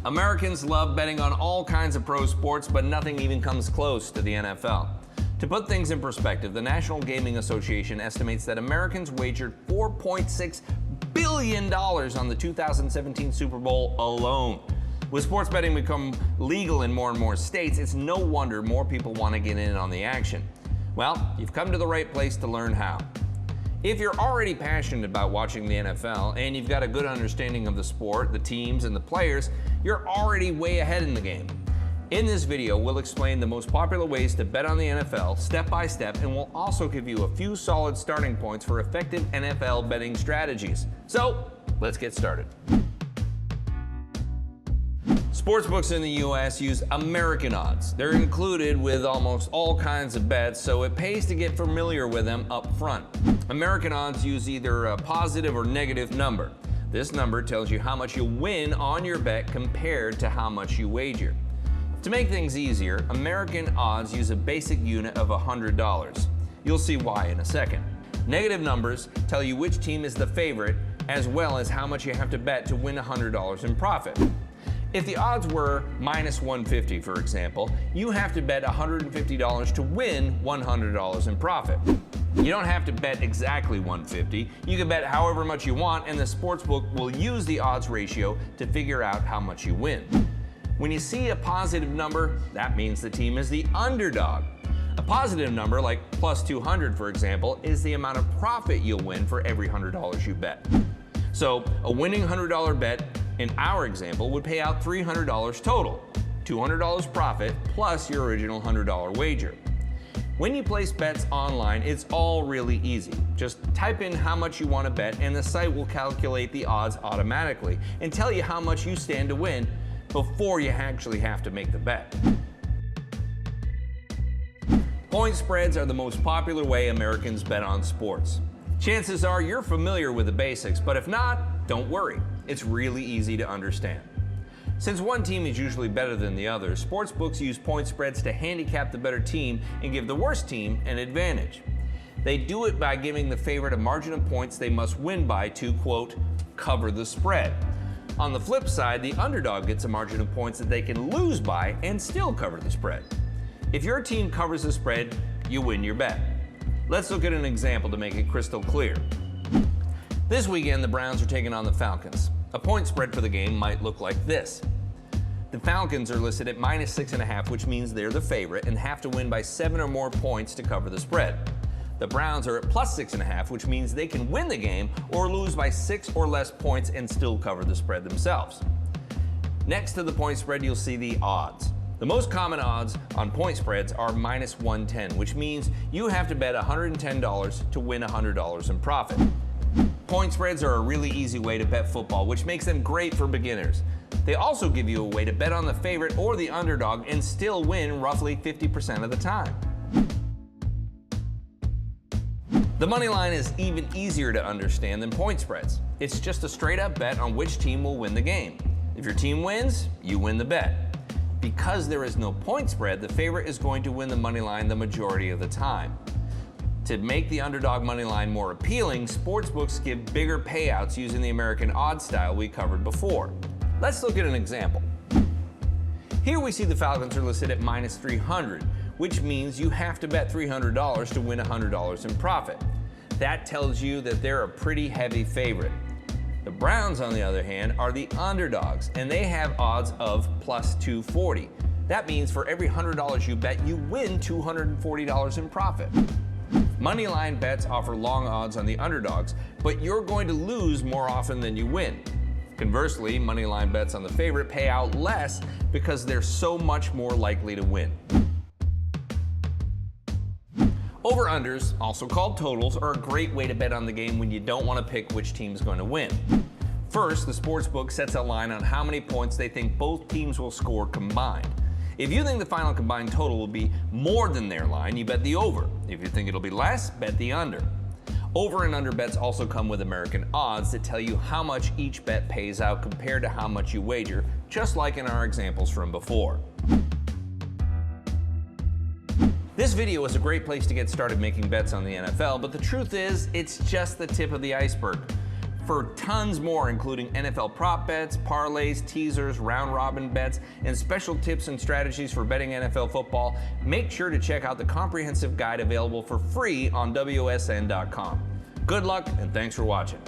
Americans love betting on all kinds of pro sports, but nothing even comes close to the NFL. To put things in perspective, the National Gaming Association estimates that Americans wagered $4.6 billion on the 2017 Super Bowl alone. With sports betting become legal in more and more states, it's no wonder more people want to get in on the action. Well, you've come to the right place to learn how. If you're already passionate about watching the NFL and you've got a good understanding of the sport, the teams, and the players, you're already way ahead in the game. In this video, we'll explain the most popular ways to bet on the NFL step by step, and we'll also give you a few solid starting points for effective NFL betting strategies. So, let's get started. Sportsbooks in the US use American odds. They're included with almost all kinds of bets, so it pays to get familiar with them up front. American odds use either a positive or negative number. This number tells you how much you win on your bet compared to how much you wager. To make things easier, American odds use a basic unit of $100. You'll see why in a second. Negative numbers tell you which team is the favorite, as well as how much you have to bet to win $100 in profit. If the odds were minus 150, for example, you have to bet $150 to win $100 in profit. You don't have to bet exactly 150. You can bet however much you want, and the sportsbook will use the odds ratio to figure out how much you win. When you see a positive number, that means the team is the underdog. A positive number, like plus 200, for example, is the amount of profit you'll win for every $100 you bet. So a winning $100 bet in our example would pay out $300 total, $200 profit plus your original $100 wager. When you place bets online, it's all really easy. Just type in how much you want to bet and the site will calculate the odds automatically and tell you how much you stand to win before you actually have to make the bet. Point spreads are the most popular way Americans bet on sports. Chances are you're familiar with the basics, but if not, don't worry. It's really easy to understand. Since one team is usually better than the other, sportsbooks use point spreads to handicap the better team and give the worst team an advantage. They do it by giving the favorite a margin of points they must win by to, quote, cover the spread. On the flip side, the underdog gets a margin of points that they can lose by and still cover the spread. If your team covers the spread, you win your bet. Let's look at an example to make it crystal clear. This weekend, the Browns are taking on the Falcons. A point spread for the game might look like this. The Falcons are listed at minus 6.5, which means they're the favorite and have to win by 7 or more points to cover the spread. The Browns are at plus 6.5, which means they can win the game or lose by 6 or less points and still cover the spread themselves. Next to the point spread, you'll see the odds. The most common odds on point spreads are minus 110, which means you have to bet $110 to win $100 in profit. Point spreads are a really easy way to bet football, which makes them great for beginners. They also give you a way to bet on the favorite or the underdog and still win roughly 50% of the time. The money line is even easier to understand than point spreads. It's just a straight up bet on which team will win the game. If your team wins, you win the bet. Because there is no point spread, the favorite is going to win the money line the majority of the time. To make the underdog money line more appealing, sportsbooks give bigger payouts using the American odds style we covered before. Let's look at an example. Here we see the Falcons are listed at minus 300, which means you have to bet $300 to win $100 in profit. That tells you that they're a pretty heavy favorite. The Browns, on the other hand, are the underdogs, and they have odds of plus 240. That means for every $100 you bet, you win $240 in profit. Moneyline bets offer long odds on the underdogs, but you're going to lose more often than you win. Conversely, moneyline bets on the favorite pay out less because they're so much more likely to win. Over-unders, also called totals, are a great way to bet on the game when you don't want to pick which team's going to win. First, the sportsbook sets a line on how many points they think both teams will score combined. If you think the final combined total will be more than their line, you bet the over. If you think it'll be less, bet the under. Over and under bets also come with American odds that tell you how much each bet pays out compared to how much you wager, just like in our examples from before. This video is a great place to get started making bets on the NFL, but the truth is, it's just the tip of the iceberg. For tons more, including NFL prop bets, parlays, teasers, round robin bets, and special tips and strategies for betting NFL football, make sure to check out the comprehensive guide available for free on WSN.com. Good luck and thanks for watching.